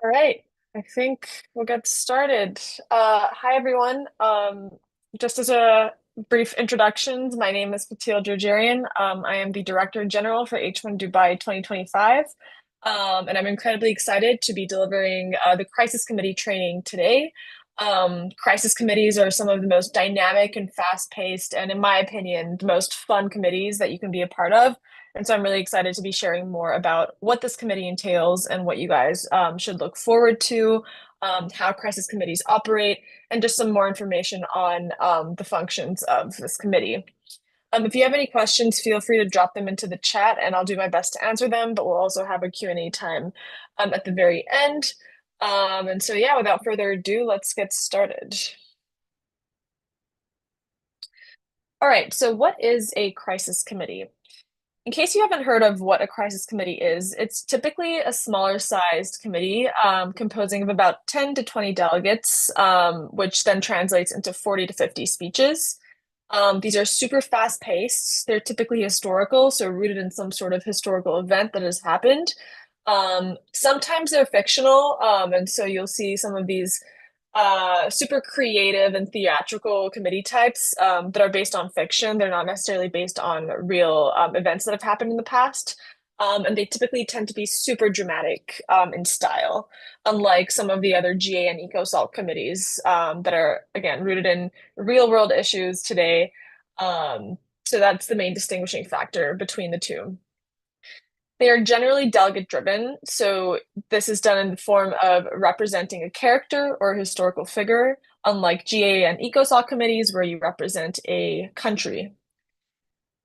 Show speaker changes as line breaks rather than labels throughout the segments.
All right, I think we'll get started. Hi, everyone. Just as a brief introduction, my name is Patil Jojarian. I am the Director General for H1 Dubai 2025, and I'm incredibly excited to be delivering the Crisis Committee training today. Crisis committees are some of the most dynamic and fast-paced, and in my opinion, the most fun committees that you can be a part of. And so I'm really excited to be sharing more about what this committee entails and what you guys should look forward to, how crisis committees operate, and just some more information on the functions of this committee. If you have any questions, feel free to drop them into the chat and I'll do my best to answer them, but we'll also have a Q&A time at the very end. And so yeah, without further ado, let's get started. All right, so what is a crisis committee? In case you haven't heard of what a crisis committee is, it's typically a smaller sized committee composing of about 10 to 20 delegates, which then translates into 40 to 50 speeches. These are super fast paced. They're typically historical, so rooted in some sort of historical event that has happened. Sometimes they're fictional, and so you'll see some of these super creative and theatrical committee types that are based on fiction. They're not necessarily based on real events that have happened in the past. And they typically tend to be super dramatic in style, unlike some of the other GA and EcoSalt committees that are, again, rooted in real world issues today. So that's the main distinguishing factor between the two. They are generally delegate driven, so this is done in the form of representing a character or a historical figure, unlike GA and ECOSOC committees where you represent a country.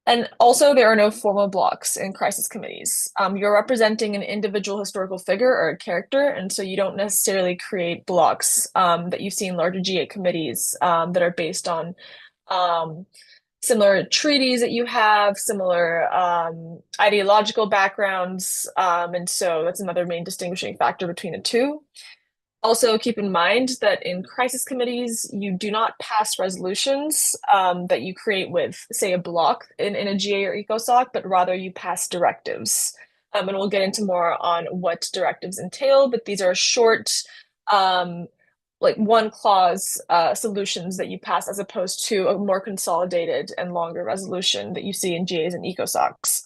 And also, there are no formal blocks in crisis committees. You're representing an individual historical figure or a character, and so you don't necessarily create blocks that you see in larger GA committees that are based on um, similar treaties that you have, similar ideological backgrounds. And so that's another main distinguishing factor between the two. Also, keep in mind that in crisis committees, you do not pass resolutions that you create with, say, a block in a GA or ECOSOC, but rather you pass directives. And we'll get into more on what directives entail, but these are short, um, like one clause solutions that you pass as opposed to a more consolidated and longer resolution that you see in GAs and ECOSOCs.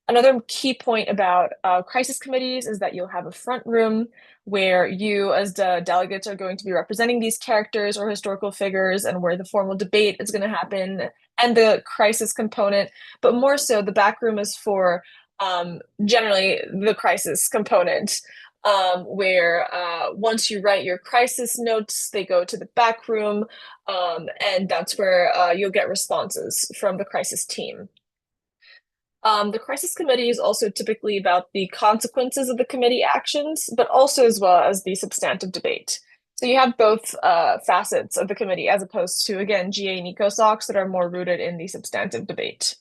Another key point about crisis committees is that you'll have a front room where you, as the delegates, are going to be representing these characters or historical figures, and where the formal debate is going to happen, and the crisis component. But more so, the back room is for generally the crisis component, where once you write your crisis notes, they go to the back room, and that's where you'll get responses from the crisis team. The crisis committee is also typically about the consequences of the committee actions, but also as well as the substantive debate. So you have both facets of the committee as opposed to, again, GA and ECOSOCs that are more rooted in the substantive debate.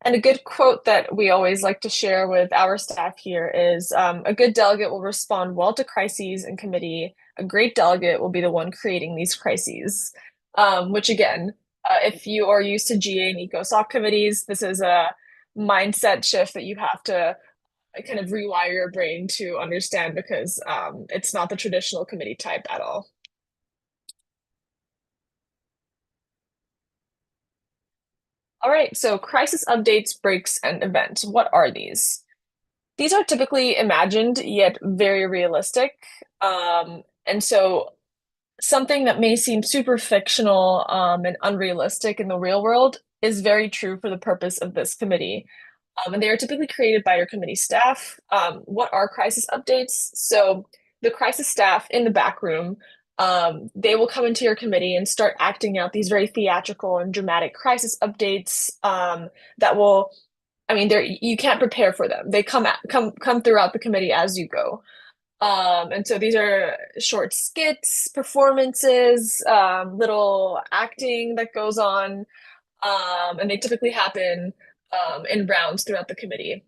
And a good quote that we always like to share with our staff here is a good delegate will respond well to crises in committee. A great delegate will be the one creating these crises, which again, if you are used to GA and ECOSOC committees, this is a mindset shift that you have to kind of rewire your brain to understand because it's not the traditional committee type at all. All right, so crisis updates, breaks, and events. What are these? These are typically imagined yet very realistic. And so something that may seem super fictional and unrealistic in the real world is very true for the purpose of this committee. And they are typically created by your committee staff. What are crisis updates? So the crisis staff in the back room, they will come into your committee and start acting out these very theatrical and dramatic crisis updates that will, I mean, they're you can't prepare for them. They come throughout the committee as you go. And so these are short skits, performances, little acting that goes on, and they typically happen in rounds throughout the committee.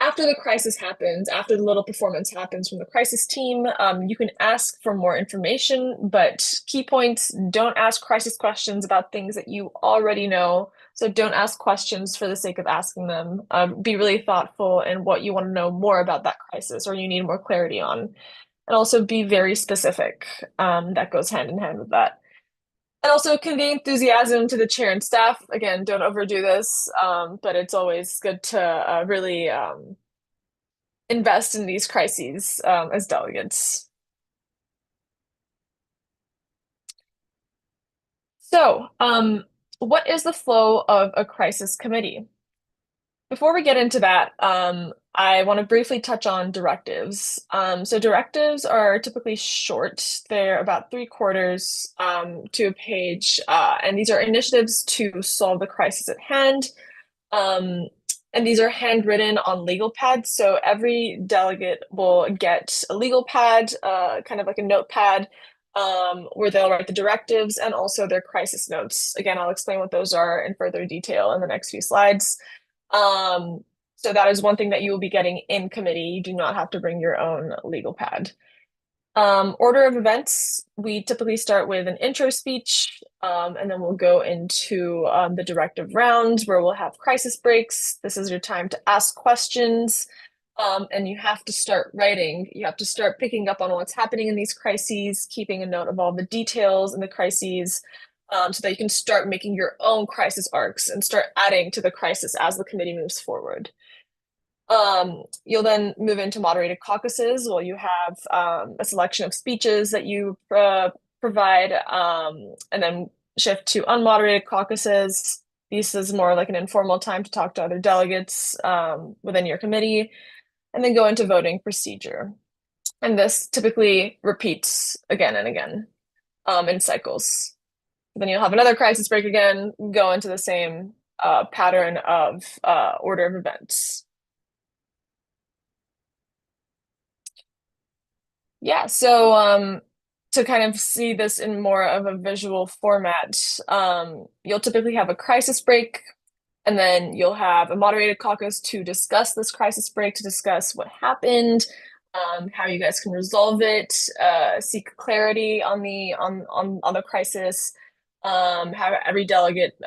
After the crisis happens, after the little performance happens from the crisis team, you can ask for more information, but key points, don't ask crisis questions about things that you already know. So don't ask questions for the sake of asking them. Be really thoughtful in what you want to know more about that crisis or you need more clarity on. And also be very specific. That goes hand in hand with that. And also convey enthusiasm to the chair and staff. Again, don't overdo this, but it's always good to really invest in these crises as delegates. So, what is the flow of a crisis committee? Before we get into that, I want to briefly touch on directives. So directives are typically short. They're about 3/4 to a page, and these are initiatives to solve the crisis at hand. Um, and these are handwritten on legal pads. So every delegate will get a legal pad, kind of like a notepad, where they'll write the directives and also their crisis notes. Again, I'll explain what those are in further detail in the next few slides. So that is one thing that you will be getting in committee. You do not have to bring your own legal pad. Order of events, we typically start with an intro speech, and then we'll go into the directive rounds where we'll have crisis breaks. This is your time to ask questions, and you have to start writing. You have to start picking up on what's happening in these crises, keeping a note of all the details in the crises, so that you can start making your own crisis arcs and start adding to the crisis as the committee moves forward. You'll then move into moderated caucuses. Well, you have a selection of speeches that you provide, and then shift to unmoderated caucuses. This is more like an informal time to talk to other delegates within your committee, and then go into voting procedure. And this typically repeats again and again in cycles. Then you'll have another crisis break again, go into the same pattern of order of events. Yeah, so to kind of see this in more of a visual format, you'll typically have a crisis break, and then you'll have a moderated caucus to discuss this crisis break, to discuss what happened, how you guys can resolve it, seek clarity on the crisis, have every delegate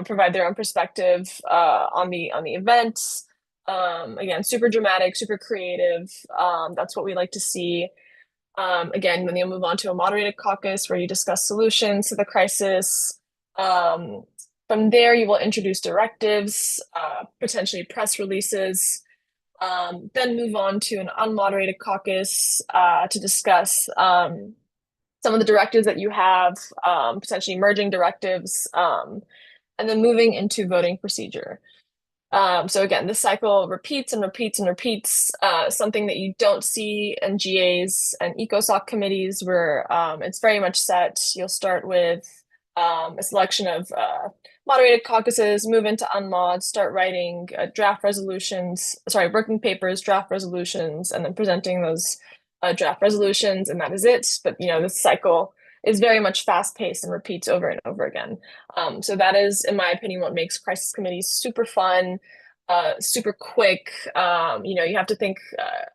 provide their own perspective on the events. Again, super dramatic, super creative. That's what we like to see. Again, then you'll move on to a moderated caucus where you discuss solutions to the crisis. From there, you will introduce directives, potentially press releases, then move on to an unmoderated caucus to discuss some of the directives that you have, potentially merging directives, and then moving into voting procedure. So again, this cycle repeats and repeats and repeats, something that you don't see in GAs and ECOSOC committees where it's very much set. You'll start with a selection of moderated caucuses, move into unmod, start writing working papers, draft resolutions, and then presenting those draft resolutions, and that is it. But this cycle is very much fast-paced and repeats over and over again. So that is, in my opinion, what makes crisis committees super fun, super quick. You have to think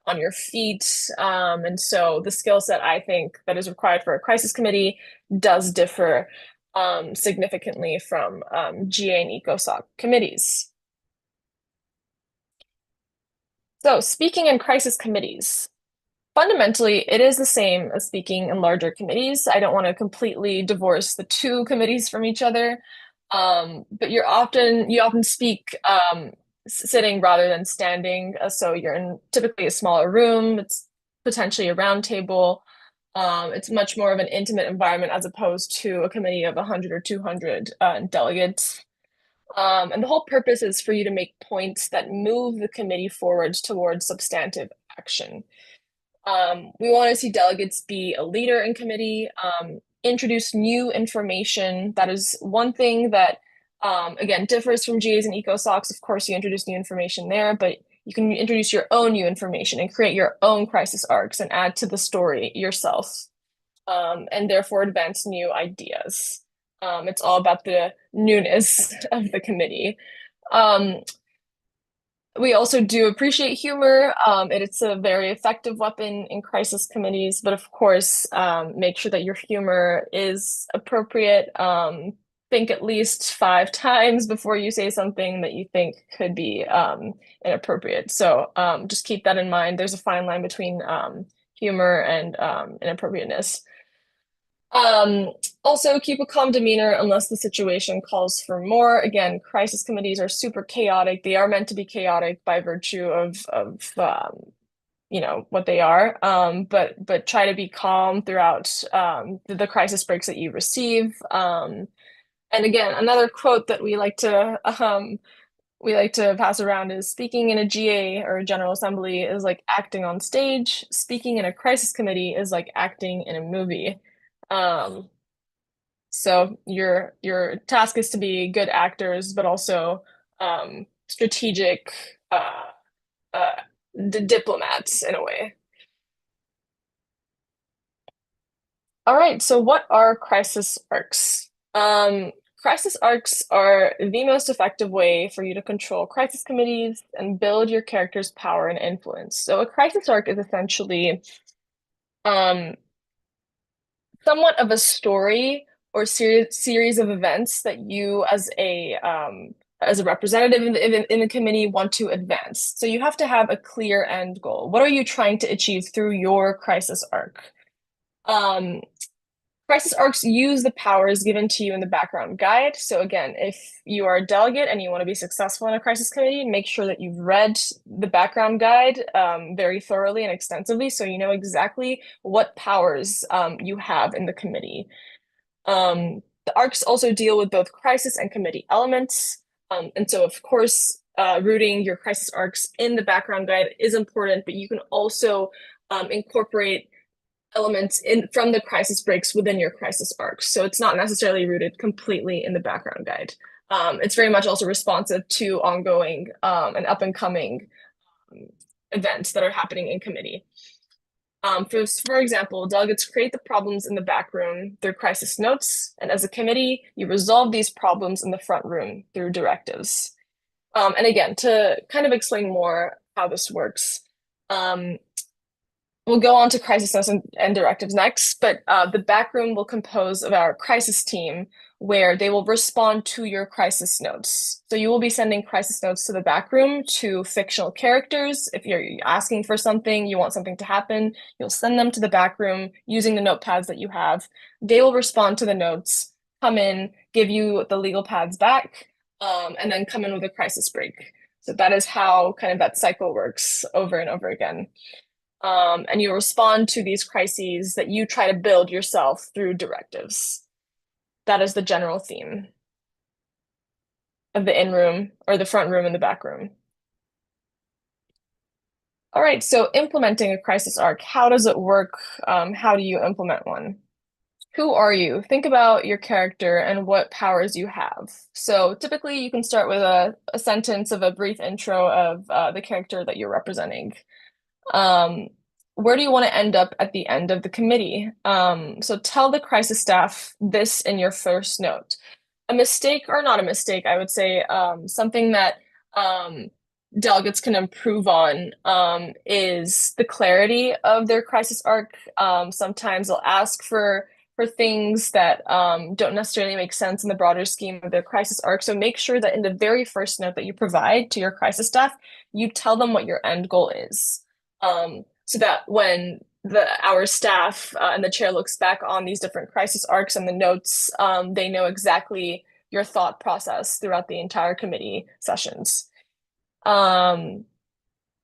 on your feet. And so the skill set I think that is required for a crisis committee does differ significantly from GA and ECOSOC committees. So speaking in crisis committees, fundamentally, it is the same as speaking in larger committees. I don't want to completely divorce the two committees from each other, but you often speak sitting rather than standing. So you're in typically a smaller room. It's potentially a round table. It's much more of an intimate environment as opposed to a committee of 100 or 200 delegates. And the whole purpose is for you to make points that move the committee forward towards substantive action. We want to see delegates be a leader in committee, introduce new information. That is one thing that, again, differs from GAs and ECOSOCs. Of course, you introduce new information there, but you can introduce your own new information and create your own crisis arcs and add to the story yourself, and therefore advance new ideas. It's all about the newness of the committee. We also do appreciate humor. It's a very effective weapon in crisis committees, but of course, make sure that your humor is appropriate, think at least 5 times before you say something that you think could be inappropriate. So just keep that in mind. There's a fine line between humor and inappropriateness. Um, Also, keep a calm demeanor unless the situation calls for more. Again, crisis committees are super chaotic. They are meant to be chaotic by virtue of what they are. But try to be calm throughout the crisis breaks that you receive. And again, another quote that we like to pass around is speaking in a GA or a General Assembly is like acting on stage. Speaking in a crisis committee is like acting in a movie. Um, so your task is to be good actors, but also strategic uh, diplomats in a way. All right, so what are crisis arcs? Crisis arcs are the most effective way for you to control crisis committees and build your character's power and influence. So a crisis arc is essentially um, somewhat of a story or series of events that you as a representative in the committee want to advance. So you have to have a clear end goal. What are you trying to achieve through your crisis arc? Um, Crisis arcs use the powers given to you in the background guide. So again, if you are a delegate and you want to be successful in a crisis committee, make sure that you've read the background guide very thoroughly and extensively so you know exactly what powers you have in the committee. The arcs also deal with both crisis and committee elements. And so, of course, rooting your crisis arcs in the background guide is important, but you can also incorporate elements in from the crisis breaks within your crisis arcs. So it's not necessarily rooted completely in the background guide. It's very much also responsive to ongoing and up and coming um, events that are happening in committee. For example, delegates create the problems in the back room through crisis notes, and as a committee, you resolve these problems in the front room through directives. And again, to kind of explain more how this works, um, we'll go on to crisis notes and directives next, but the back room will compose of our crisis team where they will respond to your crisis notes. So you will be sending crisis notes to the back room to fictional characters. If you're asking for something, you want something to happen, you'll send them to the back room using the notepads that you have. They will respond to the notes, come in, give you the legal pads back, and then come in with a crisis break. So that is how kind of that cycle works over and over again. And you respond to these crises that you try to build yourself through directives. That is the general theme of the in room or the front room and the back room. All right, so implementing a crisis arc, how does it work? How do you implement one? Who are you? Think about your character and what powers you have. So typically you can start with a sentence of a brief intro of the character that you're representing. Um, where do you want to end up at the end of the committee? So tell the crisis staff this in your first note. A mistake or not a mistake, I would say something that um, delegates can improve on is the clarity of their crisis arc. Sometimes they'll ask for things that don't necessarily make sense in the broader scheme of their crisis arc. So make sure that in the very first note that you provide to your crisis staff, you tell them what your end goal is so that when our staff and the chair looks back on these different crisis arcs and the notes, they know exactly your thought process throughout the entire committee sessions. Um,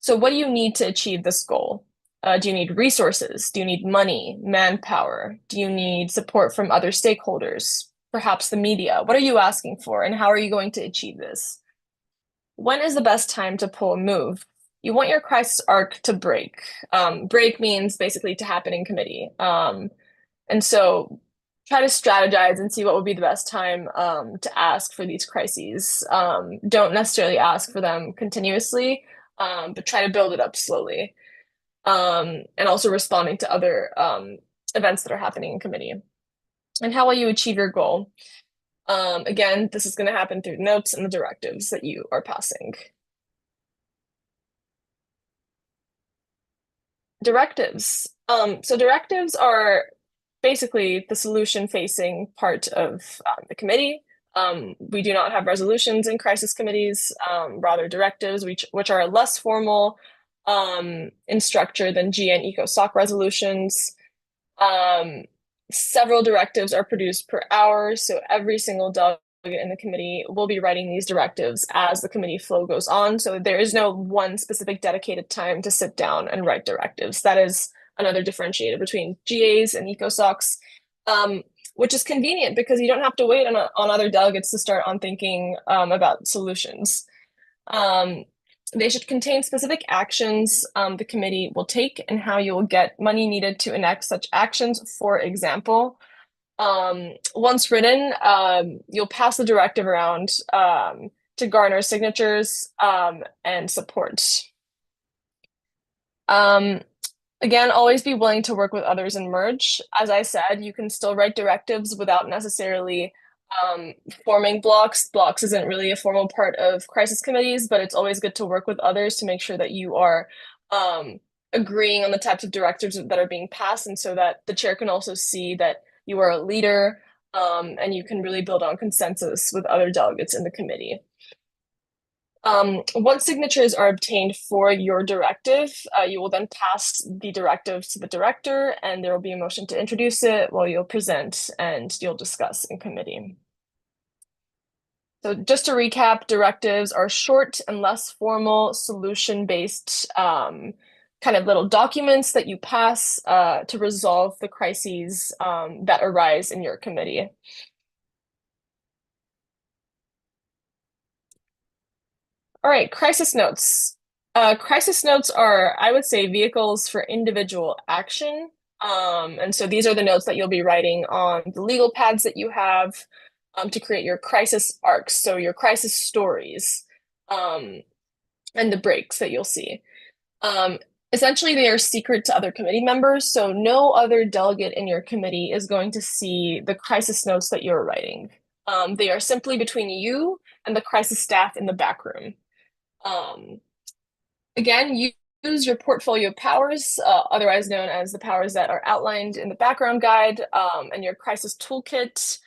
so what do you need to achieve this goal? Do you need resources? Do you need money, manpower? Do you need support from other stakeholders? Perhaps the media? What are you asking for, and how are you going to achieve this? When is the best time to pull a move? You want your crisis arc to break. Break means basically to happen in committee. And so try to strategize and see what would be the best time to ask for these crises. Don't necessarily ask for them continuously, but try to build it up slowly. And also responding to other events that are happening in committee. And how will you achieve your goal? Again, this is going to happen through notes and the directives that you are passing. Directives. So directives are basically the solution facing part of the committee. We do not have resolutions in crisis committees, rather directives, which are less formal in structure than GA and ECOSOC resolutions. Um, Several directives are produced per hour, so every single delegate in the committee will be writing these directives as the committee flow goes on. So there is no one specific dedicated time to sit down and write directives. That is another differentiator between GAs and ECOSOCs, which is convenient because you don't have to wait on other delegates to start on thinking about solutions. Um, they should contain specific actions the committee will take and how you will get money needed to enact such actions. For example, once written, you'll pass the directive around to garner signatures and support. Um, Again, always be willing to work with others and merge. As I said, you can still write directives without necessarily um, forming blocks. Blocks isn't really a formal part of crisis committees, but it's always good to work with others to make sure that you are um, agreeing on the types of directives that are being passed, and so that the chair can also see that you are a leader and you can really build on consensus with other delegates in the committee. Once signatures are obtained for your directive, you will then pass the directive to the director, and there will be a motion to introduce it while you'll present and you'll discuss in committee. So just to recap, directives are short and less formal, solution-based kind of little documents that you pass to resolve the crises that arise in your committee. All right, crisis notes. Crisis notes are, I would say, vehicles for individual action. And so these are the notes that you'll be writing on the legal pads that you have to create your crisis arcs, so your crisis stories, um, and the breaks that you'll see. Um, Essentially, they are secret to other committee members, so no other delegate in your committee is going to see the crisis notes that you're writing. They are simply between you and the crisis staff in the back room. Um, Again, use your portfolio powers, otherwise known as the powers that are outlined in the background guide, and your crisis toolkit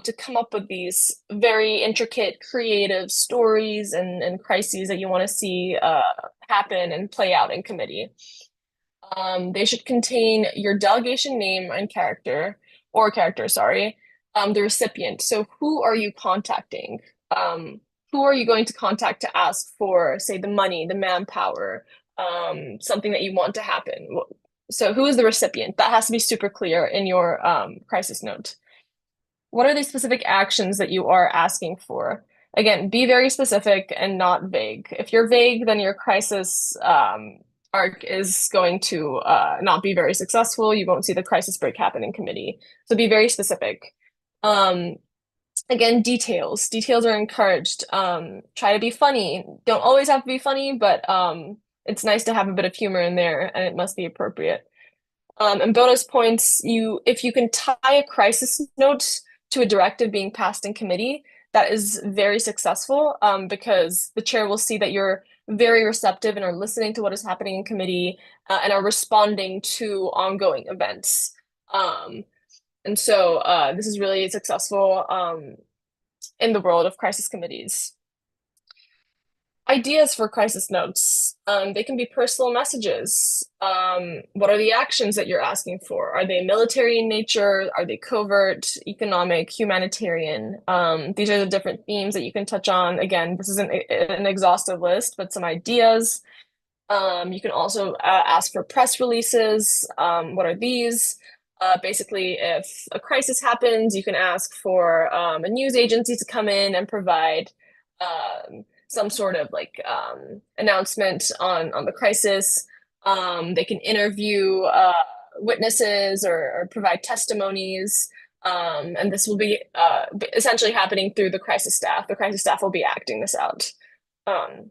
to come up with these very intricate, creative stories and crises that you want to see happen and play out in committee. They should contain your delegation name and character, or character, sorry, the recipient. So who are you contacting? Who are you going to contact to ask for, say, the money, the manpower, something that you want to happen? So who is the recipient? That has to be super clear in your crisis note. What are the specific actions that you are asking for? Again, be very specific and not vague. If you're vague, then your crisis arc is going to not be very successful. You won't see the crisis break happen in committee. So be very specific. Um, Again, details. Details are encouraged. Try to be funny. Don't always have to be funny, but it's nice to have a bit of humor in there, and it must be appropriate. And bonus points, if you can tie a crisis note to a directive being passed in committee, that is very successful because the chair will see that you're very receptive and are listening to what is happening in committee and are responding to ongoing events. And so this is really successful in the world of crisis committees. Ideas for crisis notes. They can be personal messages. What are the actions that you're asking for? Are they military in nature? Are they covert, economic, humanitarian? These are the different themes that you can touch on. Again, this isn't an exhaustive list, but some ideas. You can also ask for press releases. What are these? Basically, if a crisis happens, you can ask for a news agency to come in and provide some sort of like announcement on the crisis. They can interview witnesses or provide testimonies. And this will be essentially happening through the crisis staff. The crisis staff will be acting this out. Um,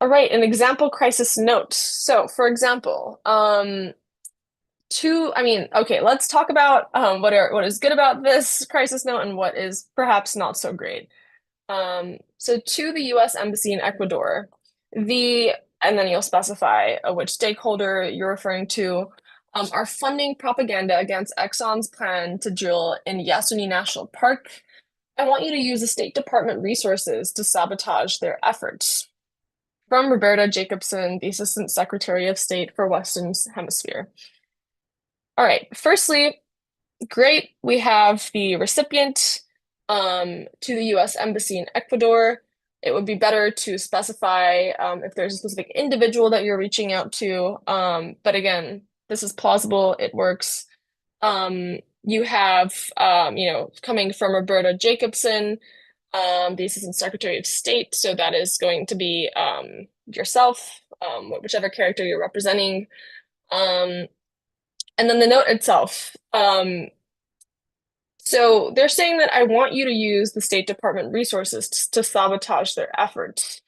All right, an example crisis note. So, for example, okay, let's talk about what is good about this crisis note and what is perhaps not so great. So to the U.S. Embassy in Ecuador, and then you'll specify which stakeholder you're referring to. are funding propaganda against Exxon's plan to drill in Yasuni National Park. I want you to use the State Department resources to sabotage their efforts. From Roberta Jacobson, the Assistant Secretary of State for Western Hemisphere. All right, firstly, great. We have the recipient to the US Embassy in Ecuador. It would be better to specify if there's a specific individual that you're reaching out to. But again, this is plausible, it works. You have, coming from Roberta Jacobson, the Assistant Secretary of State. So that is going to be yourself, whichever character you're representing. Um, and then the note itself. So they're saying that I want you to use the State Department resources to sabotage their efforts.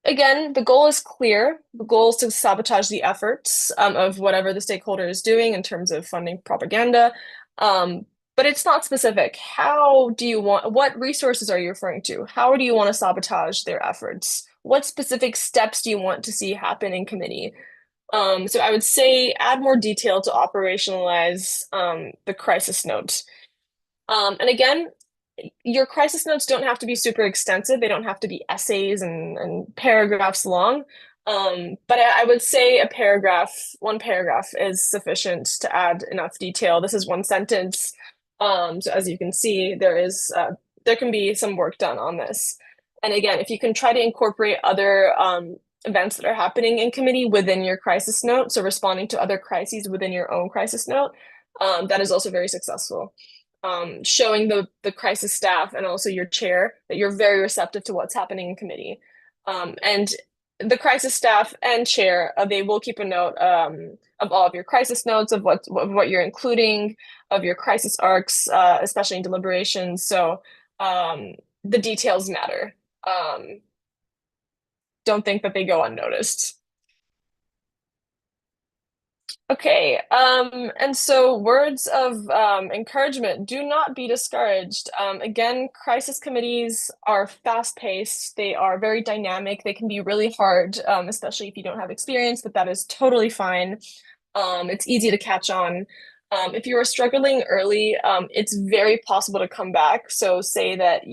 Again, the goal is clear. The goal is to sabotage the efforts of whatever the stakeholder is doing in terms of funding propaganda. But it's not specific. What resources are you referring to? How do you want to sabotage their efforts? What specific steps do you want to see happen in committee? So I would say add more detail to operationalize the crisis note. And again, your crisis notes don't have to be super extensive. They don't have to be essays and paragraphs long. But I would say one paragraph is sufficient to add enough detail. This is one sentence. So as you can see, there can be some work done on this. And again, if you can try to incorporate other events that are happening in committee within your crisis note, so responding to other crises within your own crisis note, that is also very successful. Showing the crisis staff and also your chair that you're very receptive to what's happening in committee. And the crisis staff and chair, they will keep a note of all of your crisis notes, of what you're including, of your crisis arcs, especially in deliberations. So the details matter. Don't think that they go unnoticed. Okay, and so words of encouragement, do not be discouraged. Again, crisis committees are fast-paced, they are very dynamic, they can be really hard, especially if you don't have experience, but that is totally fine. It's easy to catch on. If you are struggling early, it's very possible to come back. So say that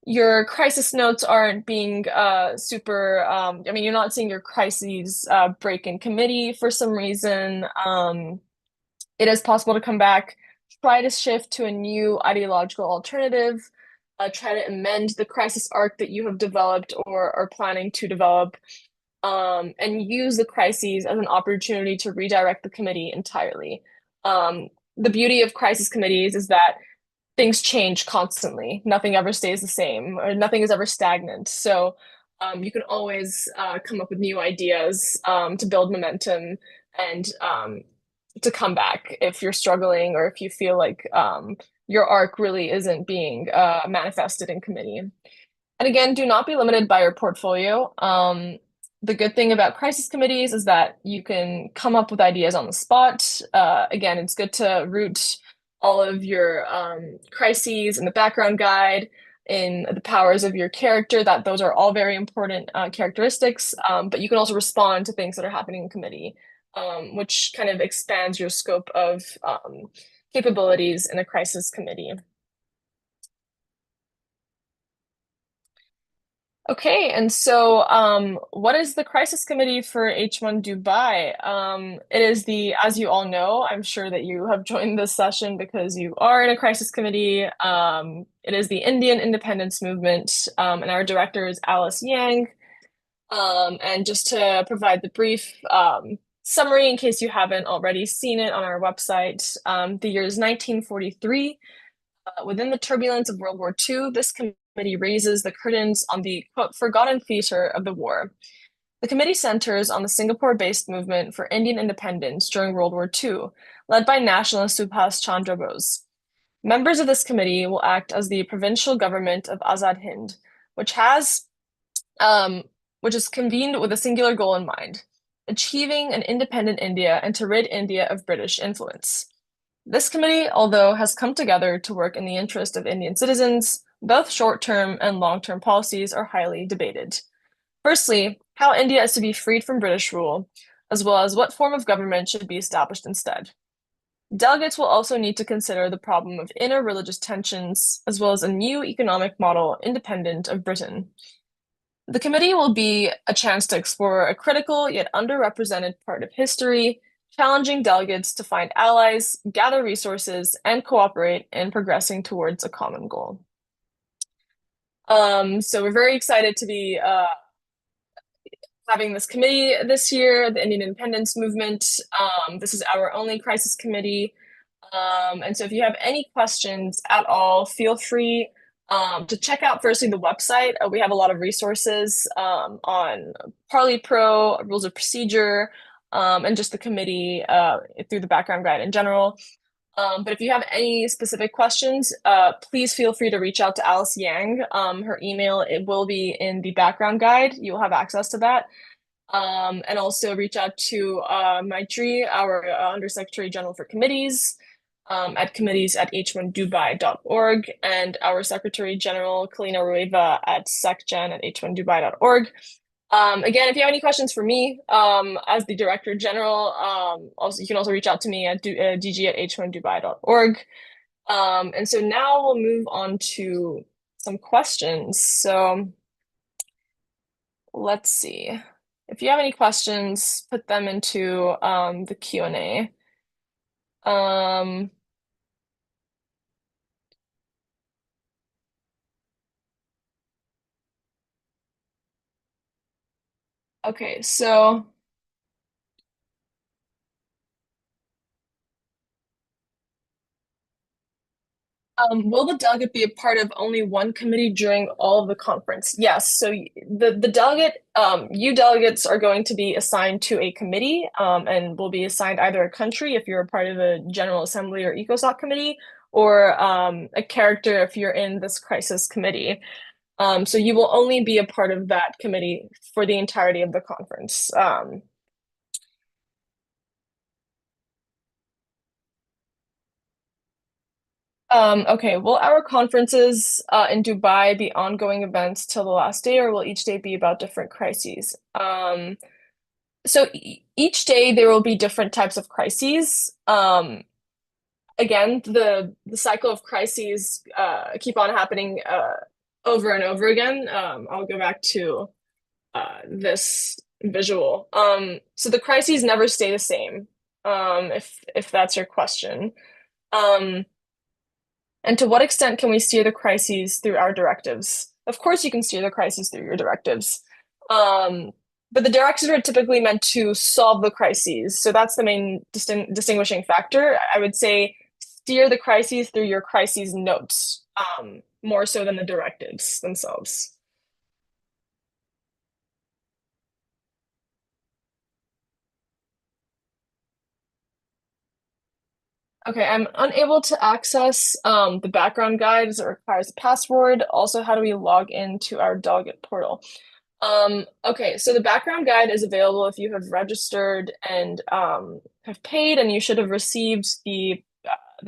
your crisis notes aren't being super you're not seeing your crises break in committee for some reason. It is possible to come back, try to shift to a new ideological alternative, try to amend the crisis arc that you have developed or are planning to develop, and use the crises as an opportunity to redirect the committee entirely. The beauty of crisis committees is that things change constantly. Nothing ever stays the same, or nothing is ever stagnant. So you can always come up with new ideas to build momentum and to come back if you're struggling or if you feel like your arc really isn't being manifested in committee. And again, do not be limited by your portfolio. The good thing about crisis committees is that you can come up with ideas on the spot. Again, it's good to root all of your crises in the background guide, in the powers of your character, that those are all very important characteristics. But you can also respond to things that are happening in committee, which kind of expands your scope of capabilities in a crisis committee. Okay, and so what is the crisis committee for H1 Dubai? It is as you all know, I'm sure that you have joined this session because you are in a crisis committee. It is the Indian independence movement, and our director is Alice Yang. And just to provide the brief summary in case you haven't already seen it on our website, the year is 1943. Within the turbulence of World War II, this committee raises the curtains on the, quote, forgotten theater of the war. The committee centers on the Singapore-based movement for Indian independence during World War II, led by nationalist Subhas Chandra Bose. Members of this committee will act as the provincial government of Azad Hind, which is convened with a singular goal in mind, achieving an independent India and to rid India of British influence. This committee, although has come together to work in the interest of Indian citizens, both short-term and long-term policies are highly debated. Firstly, how India is to be freed from British rule, as well as what form of government should be established instead. Delegates will also need to consider the problem of interreligious tensions, as well as a new economic model independent of Britain. The committee will be a chance to explore a critical yet underrepresented part of history, challenging delegates to find allies, gather resources, and cooperate in progressing towards a common goal. So we're very excited to be having this committee this year, the Indian Independence Movement. This is our only crisis committee. And so if you have any questions at all, feel free to check out firstly the website. We have a lot of resources on Parley Pro, rules of procedure, and just the committee through the background guide in general. But if you have any specific questions, please feel free to reach out to Alice Yang. Her email, it will be in the background guide. You'll have access to that. And also reach out to Maitri, our Undersecretary General for Committees, at committees@h1dubai.org, and our Secretary General, Kalina Rueva, at secgen@h1dubai.org. Again, if you have any questions for me as the Director General, you can also reach out to me at dg@h1dubai.org. And so now we'll move on to some questions. So let's see. If you have any questions, put them into the Q&A. Okay, so will the delegate be a part of only one committee during all of the conference? Yes. So the delegate, you delegates are going to be assigned to a committee, and will be assigned either a country if you're a part of the General Assembly or ECOSOC committee, or a character if you're in this crisis committee. So you will only be a part of that committee for the entirety of the conference. Okay, will our conferences in Dubai be ongoing events till the last day, or will each day be about different crises? So each day there will be different types of crises. Again, the cycle of crises keep on happening over and over again. I'll go back to this visual. So the crises never stay the same, if that's your question. Um, and to what extent can we steer the crises through our directives? Of course, you can steer the crises through your directives. Um, but the directives are typically meant to solve the crises. So that's the main distinguishing factor. I would say steer the crises through your crises notes, more so than the directives themselves. Okay, I'm unable to access the background guide as it requires a password. Also, how do we log into our delegate portal? Okay, so the background guide is available if you have registered and have paid, and you should have received the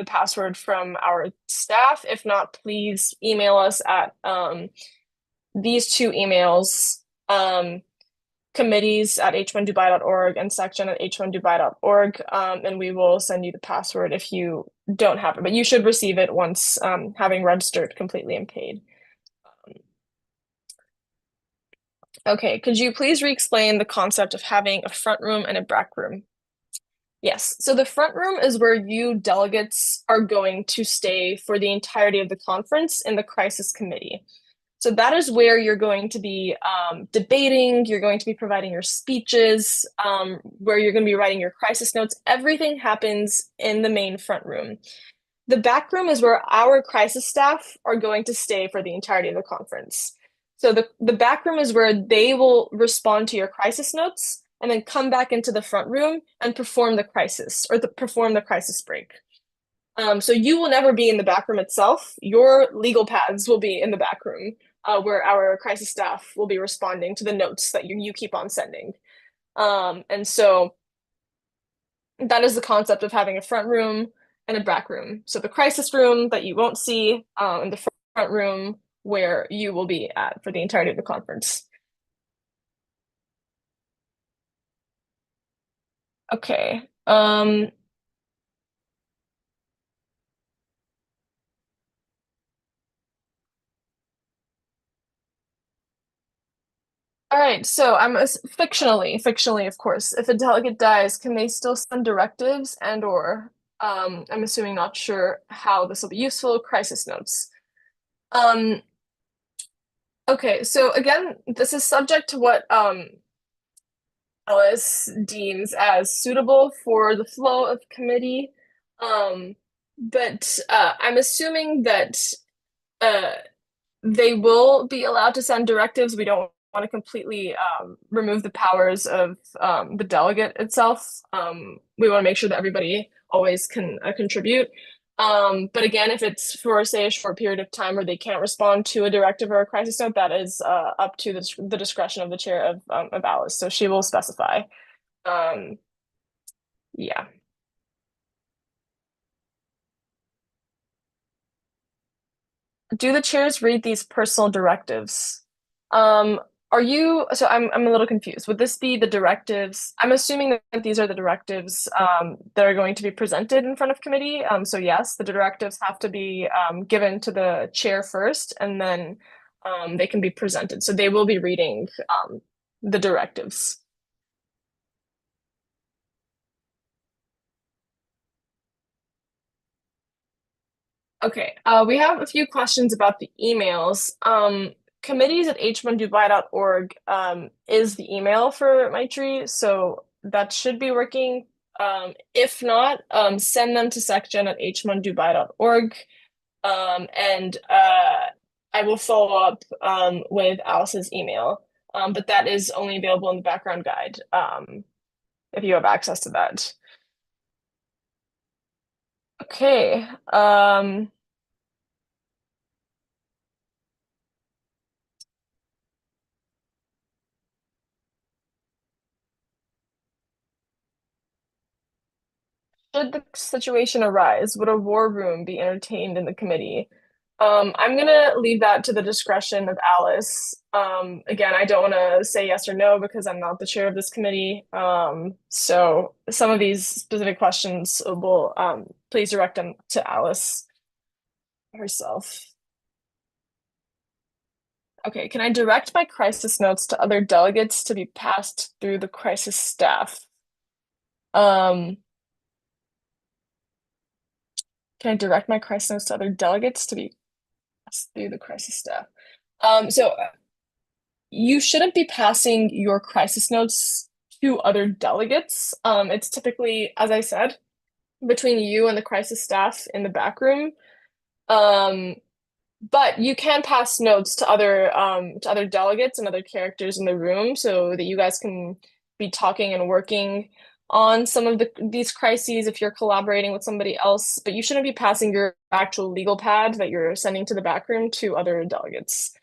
password from our staff. If not, please email us at these two emails. Committees@h1dubai.org and section@h1dubai.org, and we will send you the password if you don't have it, but you should receive it once having registered completely and paid. Okay, could you please re-explain the concept of having a front room and a back room? Yes, so the front room is where you delegates are going to stay for the entirety of the conference in the crisis committee. So that is where you're going to be debating, you're going to be providing your speeches, where you're going to be writing your crisis notes. Everything happens in the main front room. The back room is where our crisis staff are going to stay for the entirety of the conference. So the back room is where they will respond to your crisis notes and then come back into the front room and perform the crisis or perform the crisis break. So you will never be in the back room itself. Your legal pads will be in the back room, where our crisis staff will be responding to the notes that you keep on sending. And so that is the concept of having a front room and a back room. So the crisis room that you won't see, and the front room where you will be at for the entirety of the conference. Okay. All right. So fictionally, of course, if a delegate dies, can they still send directives and or I'm assuming not sure how this will be useful, crisis notes. Um, okay, so again, this is subject to what Alice deems as suitable for the flow of committee. Um, but I'm assuming that uh, they will be allowed to send directives. We don't want to completely remove the powers of the delegate itself. We want to make sure that everybody always can contribute. But again, if it's for, say, a short period of time where they can't respond to a directive or a crisis note, that is up to the discretion of the chair of Alice. So she will specify. Um, yeah. Do the chairs read these personal directives? Um, are you, so I'm a little confused. Would this be the directives? I'm assuming that these are the directives that are going to be presented in front of committee. So yes, the directives have to be given to the chair first, and then they can be presented. So they will be reading the directives. Okay, we have a few questions about the emails. Committees at h1dubai.org is the email for Maitri, so that should be working. If not, send them to secgen at h1dubai.org, and I will follow up with Alice's email. But that is only available in the background guide if you have access to that. Okay. Should the situation arise, would a war room be entertained in the committee? I'm gonna leave that to the discretion of Alice. Again, I don't want to say yes or no because I'm not the chair of this committee. So some of these specific questions will please direct them to Alice herself. Okay, can I direct my crisis notes to other delegates to be passed through the crisis staff? Um, can I direct my crisis notes to other delegates to be through the crisis staff. So you shouldn't be passing your crisis notes to other delegates. It's typically, as I said, between you and the crisis staff in the back room. Um, but you can pass notes to other delegates and other characters in the room so that you guys can be talking and working on some of these crises if you're collaborating with somebody else. But you shouldn't be passing your actual legal pad that you're sending to the back room to other delegates.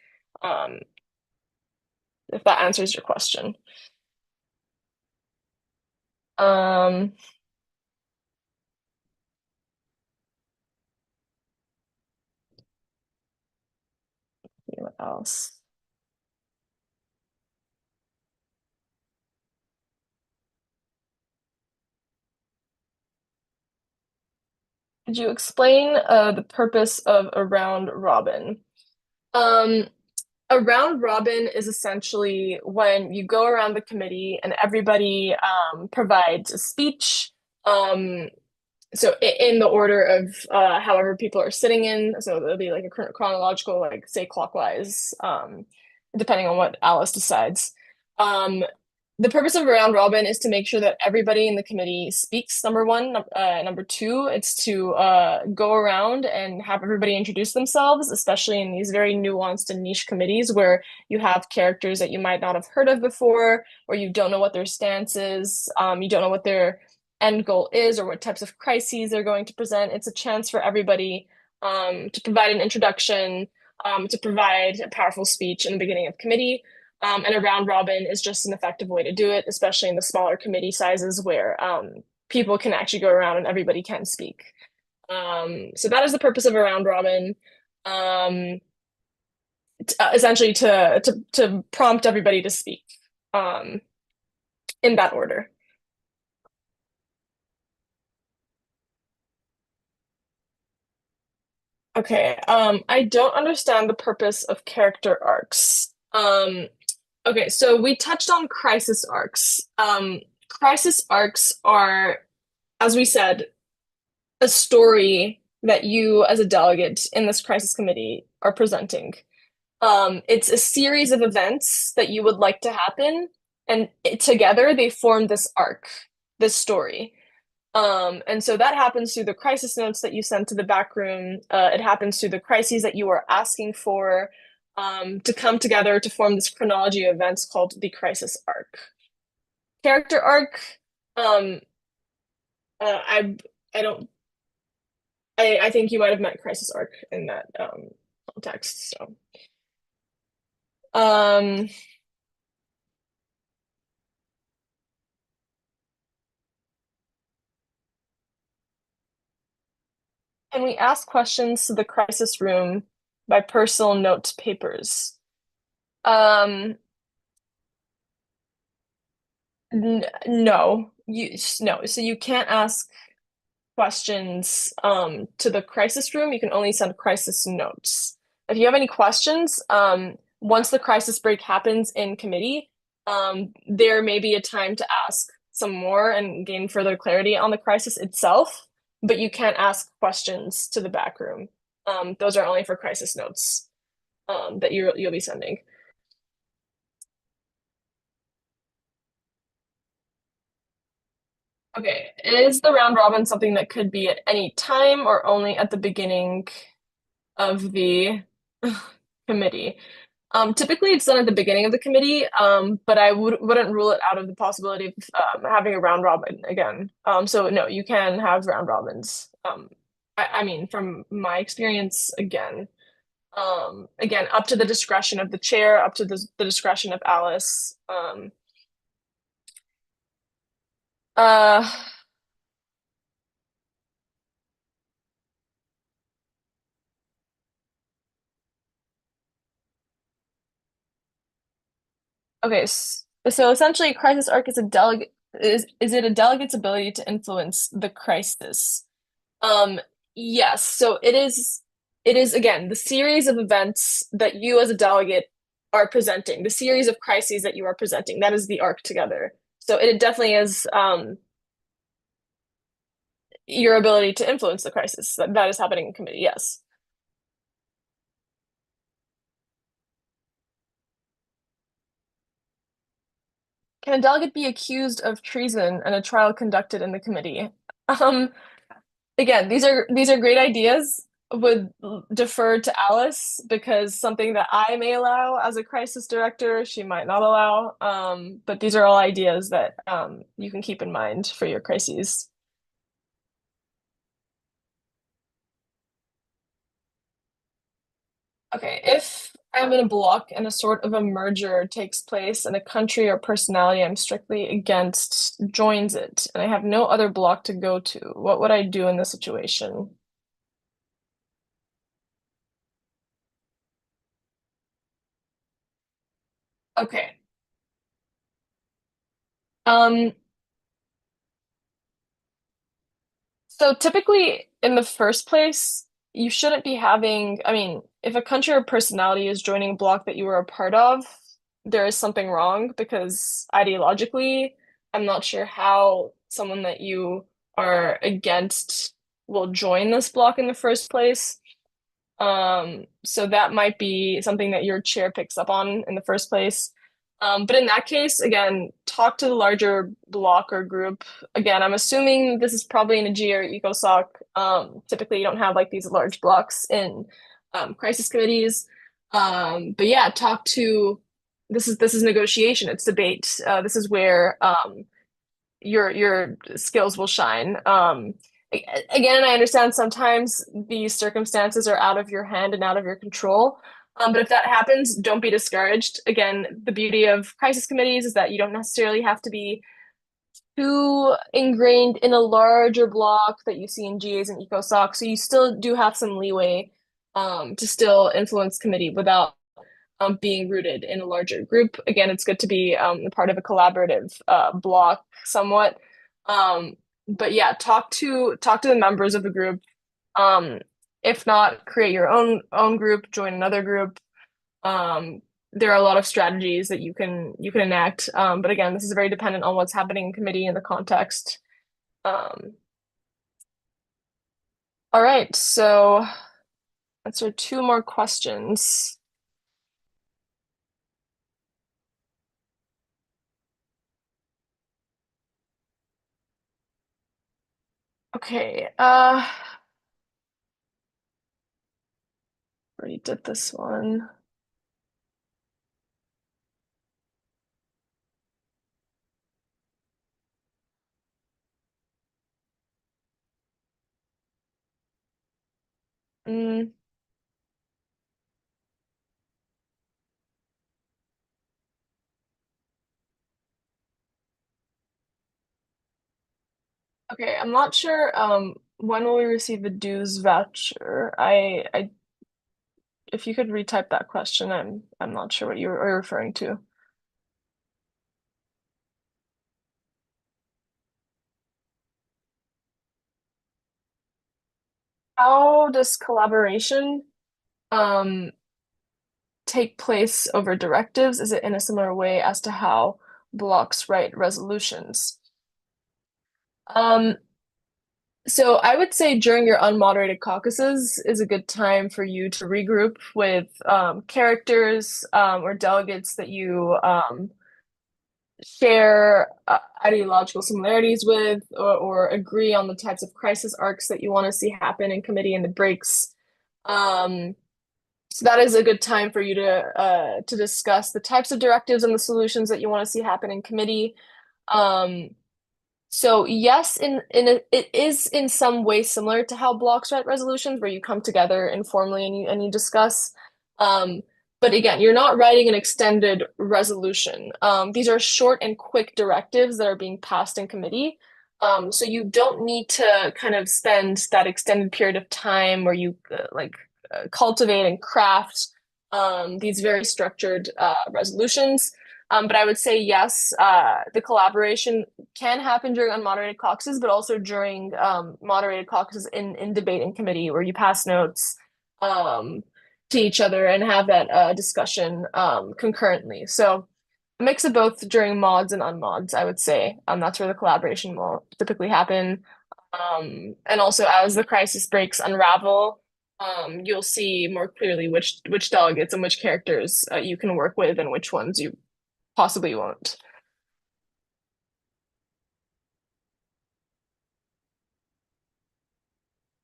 Um, if that answers your question. Um, what else? Could you explain the purpose of a round robin? Um, a round robin is essentially when you go around the committee and everybody provides a speech. Um, so in the order of however people are sitting in, so it'll be like a chronological, like say clockwise, depending on what Alice decides. Um, the purpose of a round robin is to make sure that everybody in the committee speaks, number one. Number two, it's to go around and have everybody introduce themselves, especially in these very nuanced and niche committees where you have characters that you might not have heard of before, or you don't know what their stance is, you don't know what their end goal is or what types of crises they're going to present. It's a chance for everybody to provide an introduction, to provide a powerful speech in the beginning of committee. And a round robin is just an effective way to do it, especially in the smaller committee sizes where people can actually go around and everybody can speak. So that is the purpose of a round robin, um, essentially to prompt everybody to speak um, in that order. Okay, I don't understand the purpose of character arcs. Okay, so we touched on crisis arcs. Crisis arcs are, as we said, a story that you as a delegate in this crisis committee are presenting. It's a series of events that you would like to happen, and together they form this arc, this story. And so that happens through the crisis notes that you send to the back room. It happens through the crises that you are asking for to come together to form this chronology of events called the crisis arc. Character arc, um, uh, I I don't I think you might have meant crisis arc in that context. So, um, and we ask questions to the crisis room by personal note papers. Um, n no, no. So you can't ask questions to the crisis room. You can only send crisis notes. If you have any questions, once the crisis break happens in committee, there may be a time to ask some more and gain further clarity on the crisis itself, but you can't ask questions to the back room. Those are only for crisis notes that you'll be sending. Okay, is the round robin something that could be at any time or only at the beginning of the committee? Typically, it's done at the beginning of the committee, but I wouldn't rule it out of the possibility of having a round robin again. So no, you can have round robins. I mean, from my experience, again, up to the discretion of the chair, up to the discretion of Alice. Uh, okay, so essentially, crisis arc is a delegate is it a delegate's ability to influence the crisis? Um, yes, so it is again the series of events that you as a delegate are presenting, the series of crises that you are presenting. That is the arc together. So it definitely is your ability to influence the crisis that is happening in committee, yes. Can a delegate be accused of treason and a trial conducted in the committee? Um, Again, these are great ideas. Would defer to Alice because something that I may allow as a crisis director, she might not allow. But these are all ideas that you can keep in mind for your crises. Okay, if I'm in a block and a sort of a merger takes place and a country or personality I'm strictly against joins it, and I have no other block to go to, what would I do in this situation? Okay. Um, So typically, in the first place, you shouldn't be having, I mean, if a country or personality is joining a bloc that you were a part of, there is something wrong because ideologically, I'm not sure how someone that you are against will join this bloc in the first place. So that might be something that your chair picks up on in the first place. But in that case, again, talk to the larger block or group. Again, I'm assuming this is probably in a G or ECOSOC. Typically, you don't have like these large blocks in crisis committees. But yeah, talk to this is negotiation. It's debate. This is where your skills will shine. Again, I understand sometimes these circumstances are out of your hand and out of your control. But if that happens, don't be discouraged. Again, the beauty of crisis committees is that you don't necessarily have to be too ingrained in a larger block that you see in GAs and ECOSOC. So you still do have some leeway to still influence committee without being rooted in a larger group. Again, it's good to be a part of a collaborative block somewhat. But yeah, talk to the members of the group. Um, If not, create your own group, join another group. Um, there are a lot of strategies that you can enact. But again, this is very dependent on what's happening in committee and the context. Um, all right, so answer two more questions. Okay, already did this one. Mm, okay, I'm not sure. When will we receive a dues voucher? If you could retype that question, I'm not sure what you're referring to. How does collaboration um take place over directives? Is it in a similar way as to how blocks write resolutions? Um, so I would say during your unmoderated caucuses is a good time for you to regroup with characters or delegates that you share ideological similarities with, or agree on the types of crisis arcs that you want to see happen in committee in the breaks. Um, So that is a good time for you to discuss the types of directives and the solutions that you want to see happen in committee. Um, so yes, it is in some way similar to how blocks write resolutions, where you come together informally and you discuss. Um, but again, you're not writing an extended resolution. These are short and quick directives that are being passed in committee. So you don't need to kind of spend that extended period of time where you cultivate and craft these very structured resolutions. But I would say yes, the collaboration can happen during unmoderated caucuses, but also during moderated caucuses in debate and committee where you pass notes um, to each other and have that discussion concurrently. So a mix of both during mods and unmods, I would say. That's where the collaboration will typically happen. And also as the crisis breaks unravel, you'll see more clearly which delegates and which characters you can work with and which ones you possibly won't.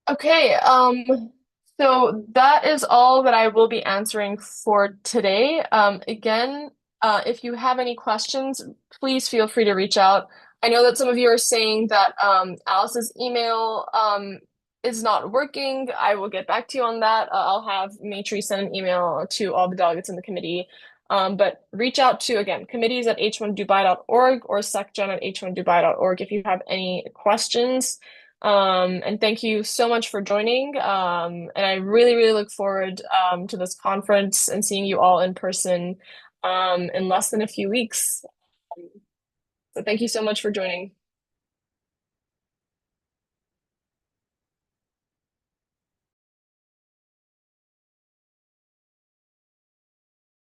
Okay, so that is all that I will be answering for today. Again, if you have any questions, please feel free to reach out. I know that some of you are saying that Alice's email is not working. I will get back to you on that. I'll have Maitri send an email to all the delegates in the committee. But reach out to, again, committees at h1dubai.org or secgen at h1dubai.org if you have any questions. And thank you so much for joining. And I really, really look forward to this conference and seeing you all in person in less than a few weeks. So thank you so much for joining.